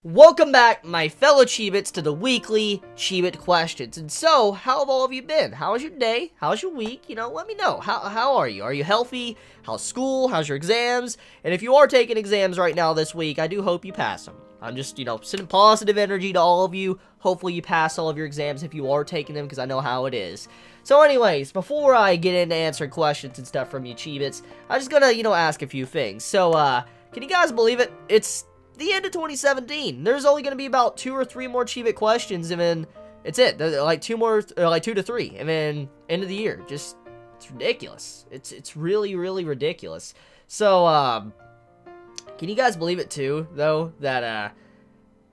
Welcome back, my fellow Chibits, to the weekly Chibit questions. And so, how have all of you been? How's your day? How's your week? Let me know. How are you? Are you healthy? How's school? How's your exams? And if you are taking exams right now this week, I do hope you pass them. I'm just, sending positive energy to all of you. Hopefully you pass all of your exams if you are taking them, because I know how it is. So anyways, before I get into answering questions and stuff from you Chibits, I'm just gonna, ask a few things. So, can you guys believe it? It's the end of 2017. There's only going to be about 2 or 3 more Chibit questions, and then it's it. Like 2 to 3, and then end of the year. Just, it's ridiculous. It's really, really ridiculous. So, can you guys believe it too, though, that,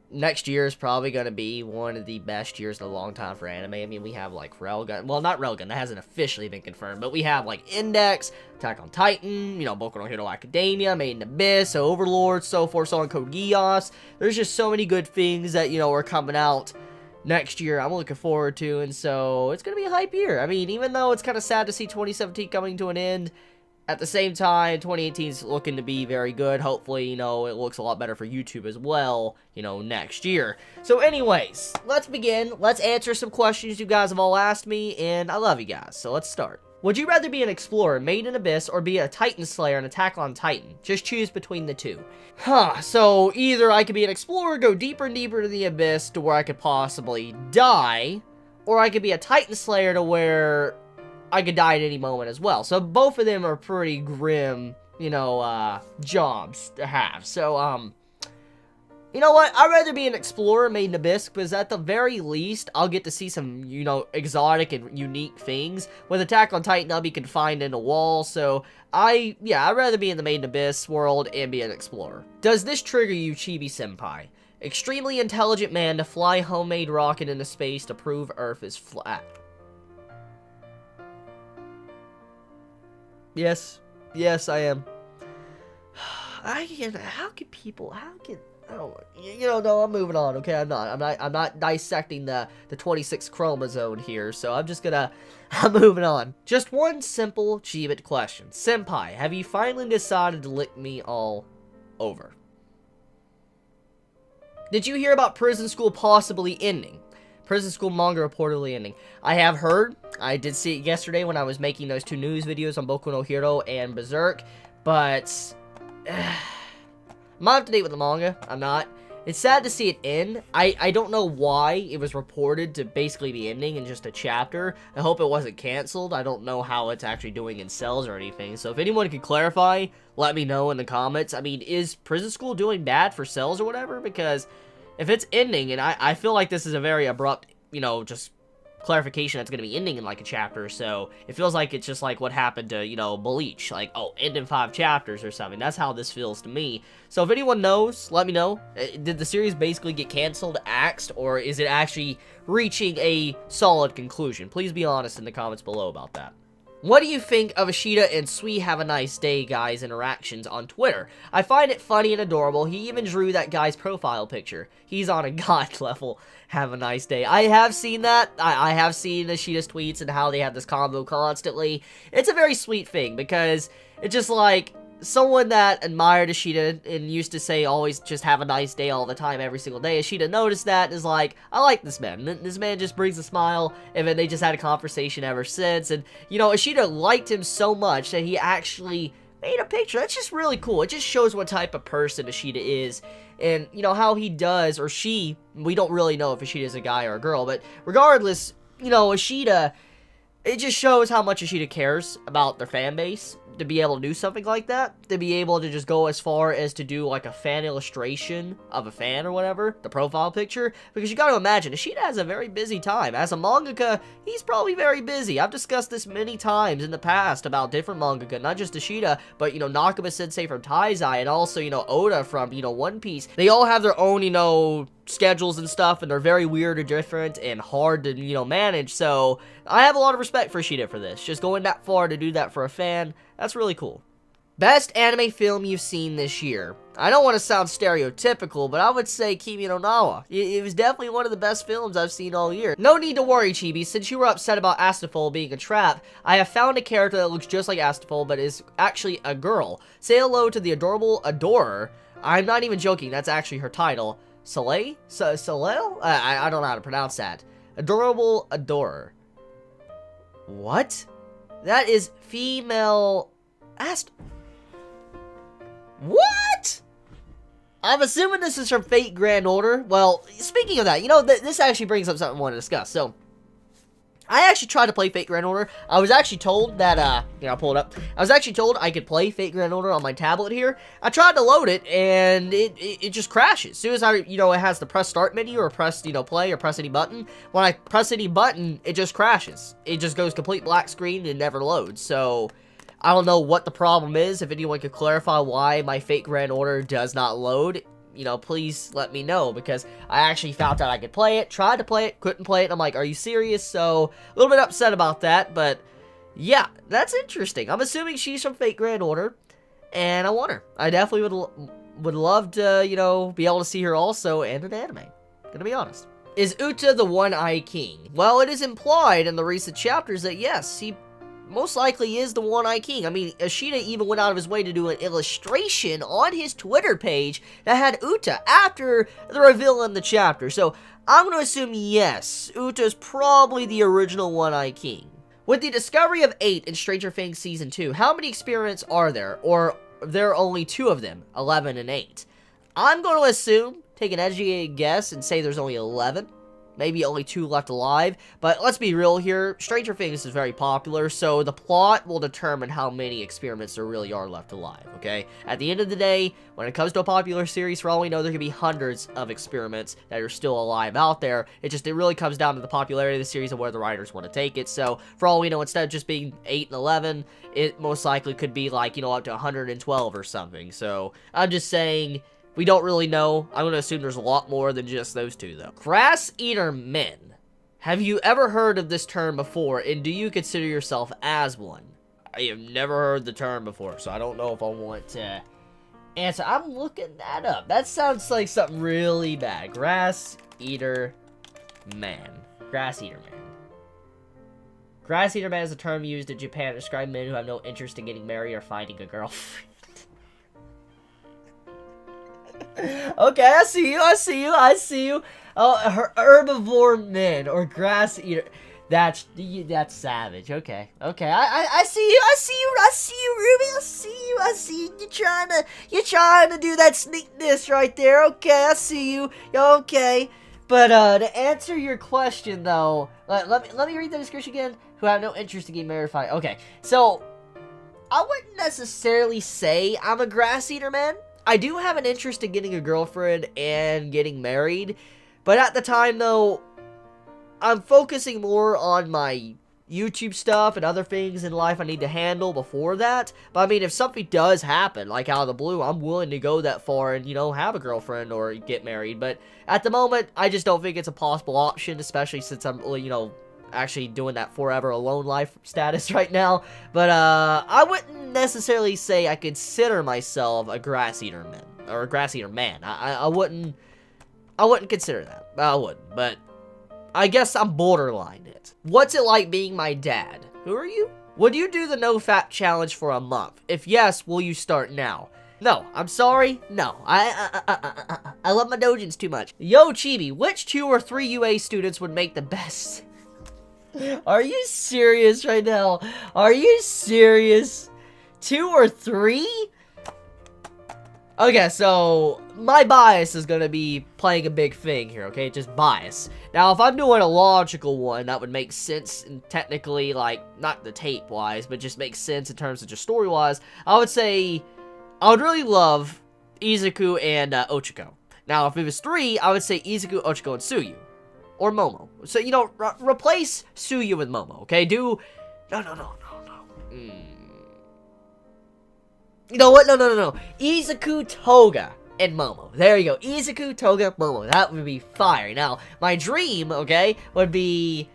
next year is probably going to be one of the best years in a long time for anime. I mean, we have, like, Railgun. Well, not Railgun. That hasn't officially been confirmed. But we have, like, Index, Attack on Titan, Boku no Hero Academia, Made in Abyss, Overlord, so forth, so on, Code Geass. There's just so many good things that, are coming out next year I'm looking forward to. And so, it's going to be a hype year. I mean, even though it's kind of sad to see 2017 coming to an end, at the same time, 2018 is looking to be very good. Hopefully, it looks a lot better for YouTube as well, next year. So anyways, let's begin. Let's answer some questions you guys have all asked me, and I love you guys, so let's start. Would you rather be an explorer, Made in Abyss, or be a Titan Slayer in Attack on Titan? Just choose between the two. So either I could be an explorer, go deeper and deeper into the abyss to where I could possibly die, or I could be a Titan Slayer to where I could die at any moment as well. So both of them are pretty grim, jobs to have. So, you know what? I'd rather be an explorer Made in Abyss, because at the very least, I'll get to see some, exotic and unique things. With Attack on Titan, I'll be confined in a wall. So, I'd rather be in the Made in Abyss world and be an explorer. Does this trigger you, Chibi-senpai? Extremely intelligent man to fly homemade rocket into space to prove Earth is flat. Yes, I am. No, I'm moving on, okay? I'm not dissecting the 26 chromosome here, so I'm moving on. Just one simple Chibit question. Senpai, have you finally decided to lick me all over? Did you hear about Prison School possibly ending? Prison School manga reportedly ending. I have heard. I did see it yesterday when I was making those 2 news videos on Boku no Hero and Berserk. But I'm not up to date with the manga. I'm not. It's sad to see it end. I don't know why it was reported to basically be ending in just a chapter. I hope it wasn't canceled. I don't know how it's actually doing in sales or anything. So if anyone could clarify, let me know in the comments. I mean, is Prison School doing bad for sales or whatever? Because if it's ending, and I feel like this is a very abrupt, just clarification that's going to be ending in like a chapter or so. It feels like it's just like what happened to, Bleach. Like, oh, end in 5 chapters or something. That's how this feels to me. So if anyone knows, let me know. Did the series basically get canceled, axed, or is it actually reaching a solid conclusion? Please be honest in the comments below about that. What do you think of Ishida and Sui Have a Nice Day guy's interactions on Twitter? I find it funny and adorable. He even drew that guy's profile picture. He's on a god level. Have a nice day. I have seen that. I have seen Ishida's tweets and how they have this combo constantly. It's a very sweet thing because it's just like someone that admired Ishida and used to say always just have a nice day all the time every single day. Ishida noticed that and is like, I like this man. This man just brings a smile, and then they just had a conversation ever since. And, Ishida liked him so much that he actually made a picture. That's just really cool. It just shows what type of person Ishida is. And, how he does, or she, we don't really know if Ishida is a guy or a girl, but regardless, Ishida, it just shows how much Ishida cares about their fan base. To be able to do something like that, to be able to just go as far as to do like a fan illustration of a fan or whatever, the profile picture, because you gotta imagine, Ishida has a very busy time. As a mangaka, he's probably very busy. I've discussed this many times in the past about different mangaka, not just Ishida, but, Nakaba Sensei from Taizai, and also, Oda from, One Piece. They all have their own, schedules and stuff, and they're very weird or different and hard to, manage, so I have a lot of respect for Ishida for this. Just going that far to do that for a fan, that's really cool. Best anime film you've seen this year. I don't want to sound stereotypical, but I would say Kimi no Na wa. It was definitely one of the best films I've seen all year. No need to worry, Chibi. Since you were upset about Astafol being a trap, I have found a character that looks just like Astafol, but is actually a girl. Say hello to the adorable Adorer. I'm not even joking, that's actually her title. Soleil? Soleil? I don't know how to pronounce that. Adorable Adorer. What? That is female... What? I'm assuming this is from Fate Grand Order. Well, speaking of that, you know, this actually brings up something I want to discuss. So, I actually tried to play Fate Grand Order. I was actually told that, I'll pull it up. I was actually told I could play Fate Grand Order on my tablet here. I tried to load it, and it just crashes. As soon as it has the press start menu, or press, play, or press any button. When I press any button, it just crashes. It just goes complete black screen and never loads. So... I don't know what the problem is. If anyone could clarify why my Fate Grand Order does not load, please let me know, because I actually found out I could play it, tried to play it, couldn't play it, and I'm like, are you serious? So, a little bit upset about that, but yeah, that's interesting. I'm assuming she's from Fate Grand Order, and I want her. I definitely would love to, be able to see her also in an anime. Gonna be honest. Is Uta the One-Eye King? Well, it is implied in the recent chapters that yes, he most likely is the One-Eye King. I mean, Ishida even went out of his way to do an illustration on his Twitter page that had Uta after the reveal in the chapter. So, I'm going to assume yes, Uta is probably the original One-Eye King. With the discovery of 8 in Stranger Things Season 2, how many experiments are there? Or there are only 2 of them, 11 and 8. I'm going to assume, take an educated guess, and say there's only 11. Maybe only 2 left alive, but let's be real here, Stranger Things is very popular, so the plot will determine how many experiments there really are left alive, okay? At the end of the day, when it comes to a popular series, for all we know, there could be hundreds of experiments that are still alive out there. It really comes down to the popularity of the series and where the writers want to take it, so for all we know, instead of just being 8 and 11, it most likely could be like, up to 112 or something, so I'm just saying... We don't really know. I'm going to assume there's a lot more than just those 2, though. Grass Eater Men. Have you ever heard of this term before, and do you consider yourself as one? I have never heard the term before, so I don't know if I want to answer. I'm looking that up. That sounds like something really bad. Grass Eater Man. Grass Eater Man. Grass Eater Man is a term used in Japan to describe men who have no interest in getting married or finding a girlfriend. Okay, I see you. Oh, herbivore men, or grass eater. That's savage. Okay. I see you, Ruby. I see you. You're trying to do that sneakness right there. Okay, I see you. Okay. But, to answer your question, though, let me read the description again. Who have no interest in getting married or finding. Okay, so, I wouldn't necessarily say I'm a grass eater man. I do have an interest in getting a girlfriend and getting married, but at the time, though, I'm focusing more on my YouTube stuff and other things in life I need to handle before that. But, I mean, if something does happen, like out of the blue, I'm willing to go that far and, have a girlfriend or get married. But at the moment, I just don't think it's a possible option, especially since I'm, actually doing that forever alone life status right now. But I wouldn't necessarily say I consider myself a grass eater man or a grass eater man. I wouldn't consider that. I wouldn't, but I guess I'm borderline it. What's it like being my dad? Who are you? Would you do the no fat challenge for a month? If yes, will you start now? No, I'm sorry. No, I love my dojins too much. Yo, Chibi, which 2 or 3 UA students would make the best? Are you serious right now? Are you serious? 2 or 3? Okay, so my bias is going to be playing a big thing here, okay? Just bias. Now, if I'm doing a logical one, that would make sense and technically, like, not the tape-wise, but just makes sense in terms of just story-wise. I would say I would really love Izuku and Ochiko. Now, if it was 3, I would say Izuku, Ochiko, and Tsuyu. Or Momo. So, replace Tsuyu with Momo, okay? No. You know what? No. Izuku, Toga, and Momo. There you go. Izuku, Toga, Momo. That would be fire. Now, my dream, okay, would be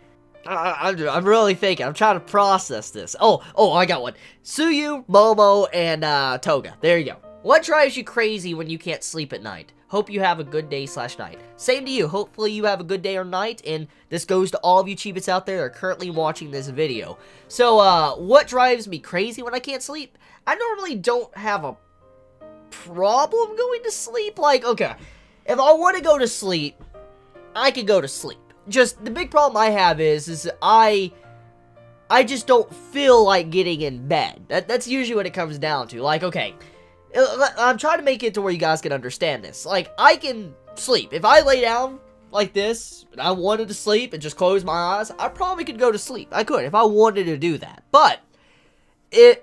I'm really thinking. I'm trying to process this. Oh, I got one. Tsuyu, Momo, and Toga. There you go. What drives you crazy when you can't sleep at night? Hope you have a good day/night. Same to you. Hopefully you have a good day or night, and this goes to all of you Cheebits out there that are currently watching this video. So, what drives me crazy when I can't sleep? I normally don't have a problem going to sleep. Like, okay, if I want to go to sleep, I can go to sleep. Just, the big problem I have is I just don't feel like getting in bed. That's usually what it comes down to. Like, okay, I'm trying to make it to where you guys can understand this. Like, I can sleep. If I lay down like this, and I wanted to sleep and just close my eyes, I probably could go to sleep. I could, if I wanted to do that. But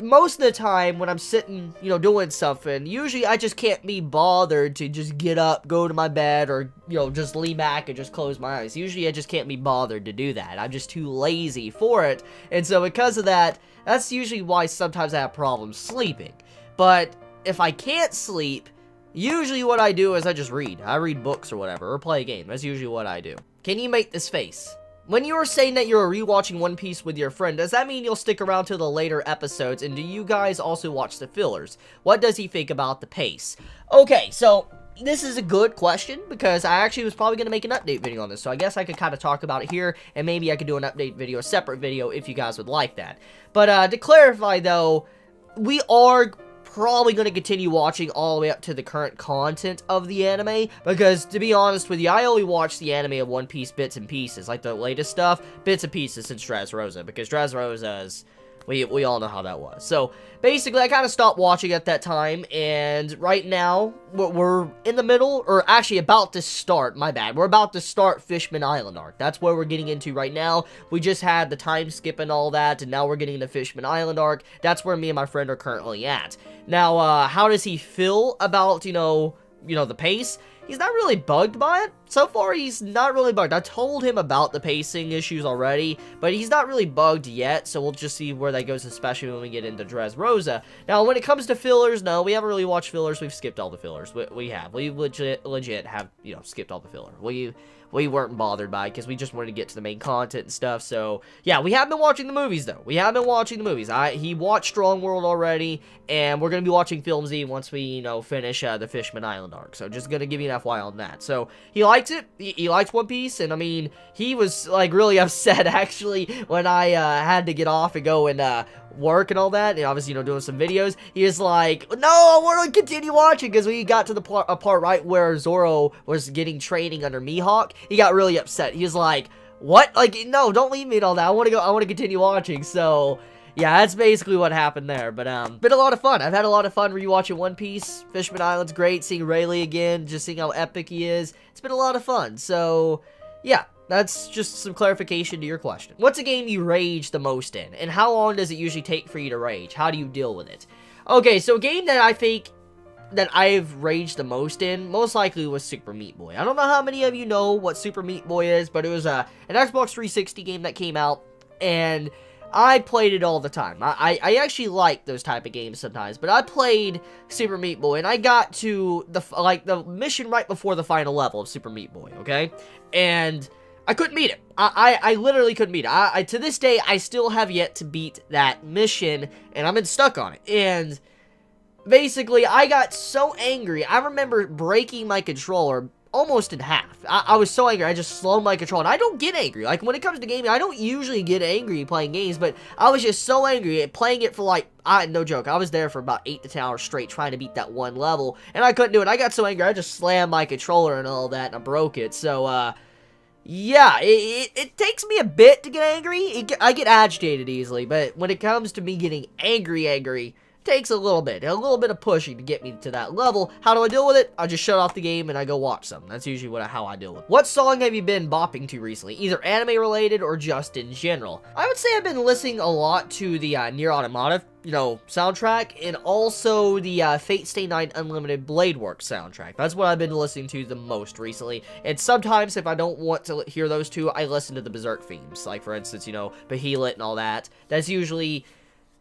most of the time when I'm sitting, you know, doing something, usually I just can't be bothered to just get up, go to my bed, or, you know, just lean back and just close my eyes. Usually I just can't be bothered to do that. I'm just too lazy for it. And so because of that, that's usually why sometimes I have problems sleeping. But if I can't sleep, usually what I do is I just read. I read books or whatever, or play a game. That's usually what I do. Can you make this face? When you were saying that you're rewatching One Piece with your friend, does that mean you'll stick around to the later episodes, and do you guys also watch the fillers? What does he think about the pace? Okay, so this is a good question, because I actually was probably going to make an update video on this, so I guess I could kind of talk about it here, and maybe I could do an update video, a separate video, if you guys would like that. But, to clarify, though, we are probably going to continue watching all the way up to the current content of the anime, because to be honest with you, I only watch the anime of One Piece bits and pieces, like the latest stuff, bits and pieces since Dressrosa, because Dressrosa is, we all know how that was. So basically I kind of stopped watching at that time, and right now we're in the middle, or actually about to start, my bad, we're about to start Fishman Island arc. That's where we're getting into right now. We just had the time skip and all that, and now we're getting the Fishman Island arc. That's where me and my friend are currently at. Now, how does he feel about, you know, the pace? He's not really bugged by it. So far, he's not really bugged. I told him about the pacing issues already, but he's not really bugged yet, so we'll just see where that goes, especially when we get into Dressrosa. Now, when it comes to fillers, no, we haven't really watched fillers. We've skipped all the fillers. We have. We legit have, you know, skipped all the filler. We weren't bothered by it, because we just wanted to get to the main content and stuff, so, yeah, we have been watching the movies, though. We have been watching the movies. He watched Strong World already, and we're gonna be watching Film Z once we, you know, finish, the Fishman Island arc, so just gonna give you an FYI on that. So, he likes it. He likes One Piece, and, I mean, he was, like, really upset, actually, when I, had to get off and go and, work and all that, and obviously, you know, doing some videos. He was like, no, I want to continue watching, because we got to the part right where Zoro was getting training under Mihawk. He got really upset. He was like, what? Like, no, don't leave me and all that. I want to continue watching. So, yeah, that's basically what happened there. But, been a lot of fun. I've had a lot of fun rewatching One Piece. Fishman Island's great. Seeing Rayleigh again, just seeing how epic he is. It's been a lot of fun. So, yeah. That's just some clarification to your question. What's a game you rage the most in? And how long does it usually take for you to rage? How do you deal with it? Okay, so a game that I think that I've raged the most in, most likely was Super Meat Boy. I don't know how many of you know what Super Meat Boy is, but it was an Xbox 360 game that came out, and I played it all the time. I actually like those type of games sometimes, but I played Super Meat Boy, and I got to the mission right before the final level of Super Meat Boy, okay? And I couldn't beat it. I literally couldn't beat it. To this day, I still have yet to beat that mission, and I've been stuck on it. And basically, I got so angry. I remember breaking my controller almost in half. I was so angry, I just slowed my controller. And I don't get angry. Like, when it comes to gaming, I don't usually get angry playing games, but I was just so angry at playing it for, like, no joke, I was there for about 8 to 10 hours straight trying to beat that one level, and I couldn't do it. I got so angry, I just slammed my controller and all that, and I broke it. So, yeah, it takes me a bit to get angry. I get agitated easily, but when it comes to me getting angry, it takes a little bit of pushing to get me to that level. How do I deal with it? I just shut off the game and I go watch some. That's usually how I deal with it. What song have you been bopping to recently? Either anime related or just in general? I would say I've been listening a lot to the Nier Automata, you know, soundtrack, and also the Fate Stay Night Unlimited Blade Works soundtrack. That's what I've been listening to the most recently. And sometimes, if I don't want to hear those two, I listen to the Berserk themes. Like, for instance, you know, Behelit and all that. That's usually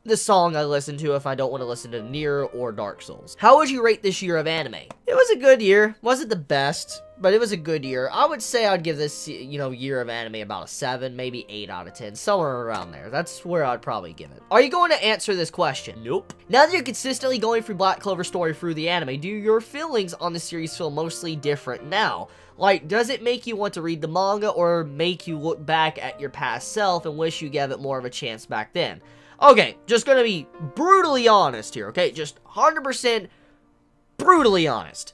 the song I listen to if I don't want to listen to Nier or Dark Souls. How would you rate this year of anime? It was a good year. Wasn't the best, but it was a good year. I would say I'd give this, year of anime about a 7, maybe 8 out of 10, somewhere around there. That's where I'd probably give it. Are you going to answer this question? Nope. Now that you're consistently going through Black Clover story through the anime, do your feelings on the series feel mostly different now? Like, does it make you want to read the manga or make you look back at your past self and wish you gave it more of a chance back then? Okay, just gonna be brutally honest here, okay? Just 100% brutally honest.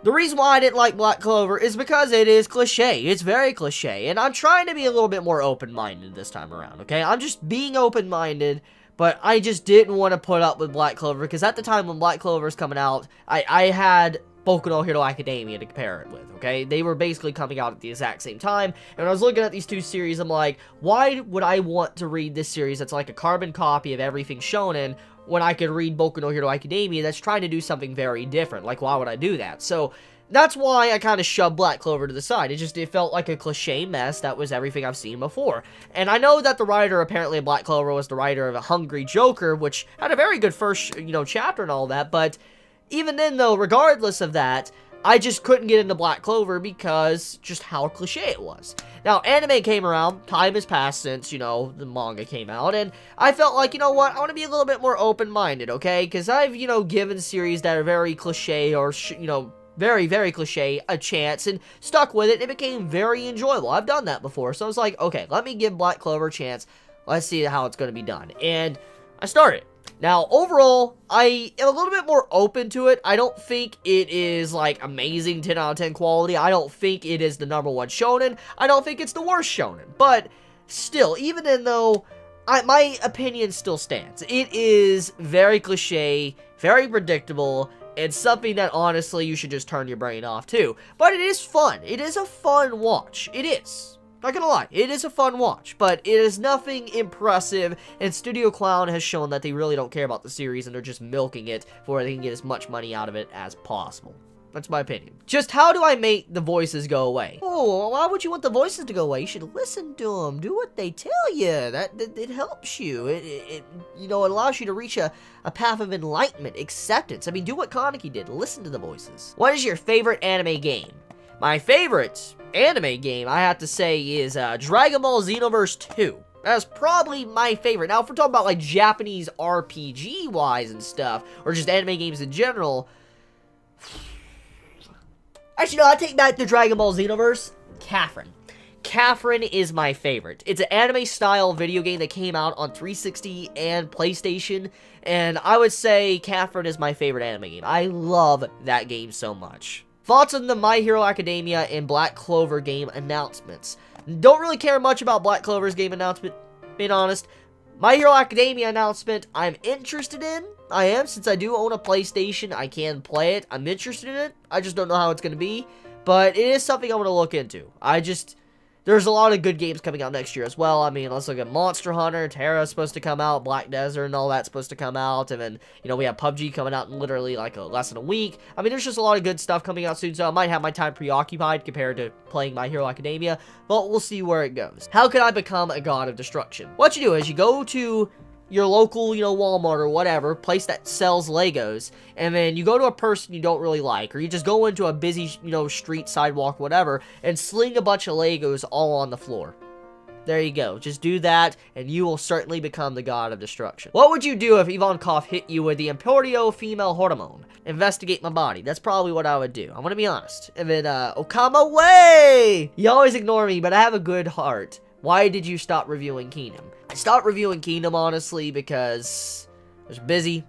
The reason why I didn't like Black Clover is because it is cliche. It's very cliche, and I'm trying to be a little bit more open-minded this time around, okay? I'm just being open-minded, but I just didn't want to put up with Black Clover, because at the time when Black Clover was coming out, I had Boku no Hero Academia to compare it with, okay? They were basically coming out at the exact same time, and when I was looking at these two series, I'm like, why would I want to read this series that's like a carbon copy of everything shonen when I could read Boku no Hero Academia that's trying to do something very different? Like, why would I do that? So, that's why I kind of shoved Black Clover to the side. It felt like a cliche mess that was everything I've seen before. And I know that the writer, apparently, of Black Clover was the writer of A Hungry Joker, which had a very good first, chapter and all that, but even then, though, regardless of that, I just couldn't get into Black Clover because just how cliche it was. Now, anime came around, time has passed since, the manga came out, and I felt like, I want to be a little bit more open-minded, okay? Because I've, given series that are very cliche or, very, very cliche a chance and stuck with it, and it became very enjoyable. I've done that before, so I was like, okay, let me give Black Clover a chance. Let's see how it's going to be done. And I started. Now, overall, I am a little bit more open to it. I don't think it is, like, amazing 10 out of 10 quality. I don't think it is the #1 shonen. I don't think it's the worst shonen. But, still, even though my opinion still stands. It is very cliche, very predictable, and something that, honestly, you should just turn your brain off, too. But it is fun. It is a fun watch. It is. Not gonna lie, it is a fun watch, but it is nothing impressive, and Studio Clown has shown that they really don't care about the series, and they're just milking it for they can get as much money out of it as possible. That's my opinion. Just how do I make the voices go away? Oh, why would you want the voices to go away? You should listen to them. Do what they tell you. It helps you. It allows you to reach a path of enlightenment, acceptance. I mean, do what Kaneki did. Listen to the voices. What is your favorite anime game? My favorite anime game, I have to say, is Dragon Ball Xenoverse 2. That's probably my favorite. Now, if we're talking about, like, Japanese RPG-wise and stuff, or just anime games in general, actually, no, I take back the Dragon Ball Xenoverse. Catherine. Catherine is my favorite. It's an anime-style video game that came out on 360 and PlayStation, and I would say Catherine is my favorite anime game. I love that game so much. Thoughts on the My Hero Academia and Black Clover game announcements. Don't really care much about Black Clover's game announcement, being honest. My Hero Academia announcement, I'm interested in. I am, since I do own a PlayStation, I can play it. I'm interested in it. I just don't know how it's going to be. But it is something I want to look into. There's a lot of good games coming out next year as well. I mean, let's look at Monster Hunter, Terra's supposed to come out, Black Desert and all that's supposed to come out, and then, we have PUBG coming out in literally like less than a week. I mean, there's just a lot of good stuff coming out soon, so I might have my time preoccupied compared to playing My Hero Academia, but we'll see where it goes. How can I become a god of destruction? What you do is you go to your local, Walmart or whatever, place that sells Legos, and then you go to a person you don't really like, or you just go into a busy, street, sidewalk, whatever, and sling a bunch of Legos all on the floor. There you go. Just do that, and you will certainly become the god of destruction. What would you do if Ivankov hit you with the Emporio female hormone? Investigate my body. That's probably what I would do. I'm gonna be honest. And then, Okama way! You always ignore me, but I have a good heart. Why did you stop reviewing Kingdom? I stopped reviewing Kingdom, honestly, because I was busy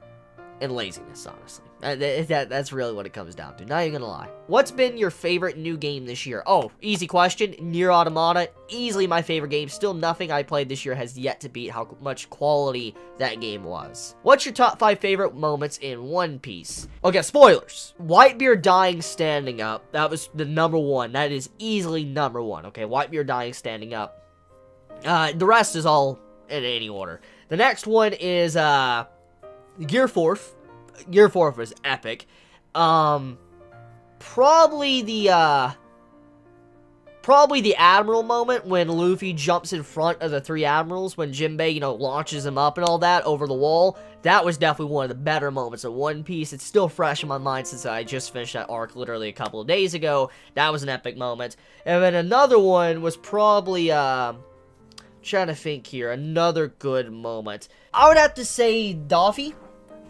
and laziness, honestly. That's really what it comes down to. Not even gonna lie. What's been your favorite new game this year? Oh, easy question. Nier Automata. Easily my favorite game. Still nothing I played this year has yet to beat how much quality that game was. What's your top 5 favorite moments in One Piece? Okay, spoilers. Whitebeard dying standing up. That was the #1. That is easily #1. Okay, Whitebeard dying standing up. The rest is all in any order. The next one is, Gear Force. Gear Force was epic. Probably Probably the Admiral moment when Luffy jumps in front of the 3 Admirals when Jinbei, you know, launches him up and all that over the wall. That was definitely one of the better moments of One Piece. It's still fresh in my mind since I just finished that arc literally a couple of days ago. That was an epic moment. And then another one was probably, trying to think here, another good moment. I would have to say Doffy.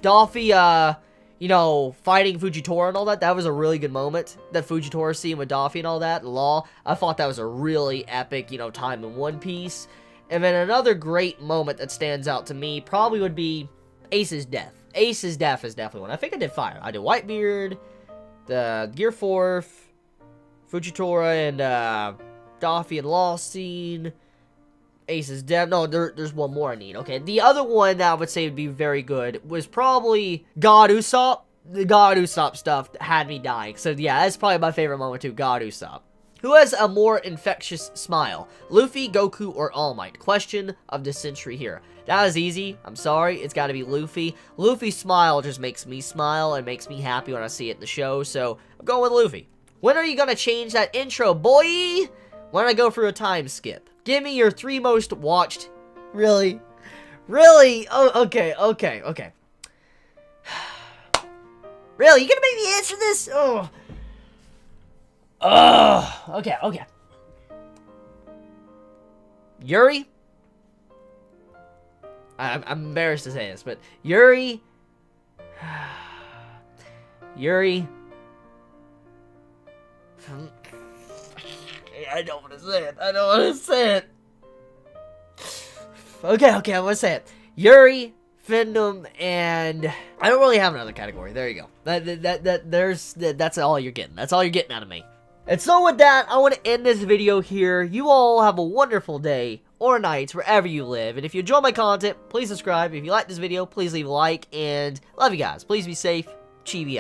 Doffy, you know, fighting Fujitora and all that. That was a really good moment. That Fujitora scene with Doffy and all that, Law. I thought that was a really epic, you know, time in One Piece. And then another great moment that stands out to me probably would be Ace's death. Ace's death is definitely one. I think I did 5. I did Whitebeard, the Gear 4th, Fujitora, and, Doffy and Law scene. Ace's death. No, there's one more I need. Okay, the other one that I would say would be very good was probably God Usopp. The God Usopp stuff had me dying. So yeah, that's probably my favorite moment too, God Usopp. Who has a more infectious smile? Luffy, Goku, or All Might? Question of the century here. That is easy. I'm sorry. It's got to be Luffy. Luffy's smile just makes me smile and makes me happy when I see it in the show. So I'm going with Luffy. When are you going to change that intro, boy? Why don't I go through a time skip? Give me your 3 most watched. Really? Really? Oh, okay. Really? You gonna make me answer this? Oh. Okay. Yuri? I'm embarrassed to say this, but Yuri... Yuri... I don't want to say it. Okay, I'm gonna say it. Yuri, Findom, and I don't really have another category. There you go. That's all you're getting. That's all you're getting out of me. And so with that, I want to end this video here. You all have a wonderful day or night wherever you live. And if you enjoy my content, please subscribe. If you like this video, please leave a like. And love you guys. Please be safe. Chibi out.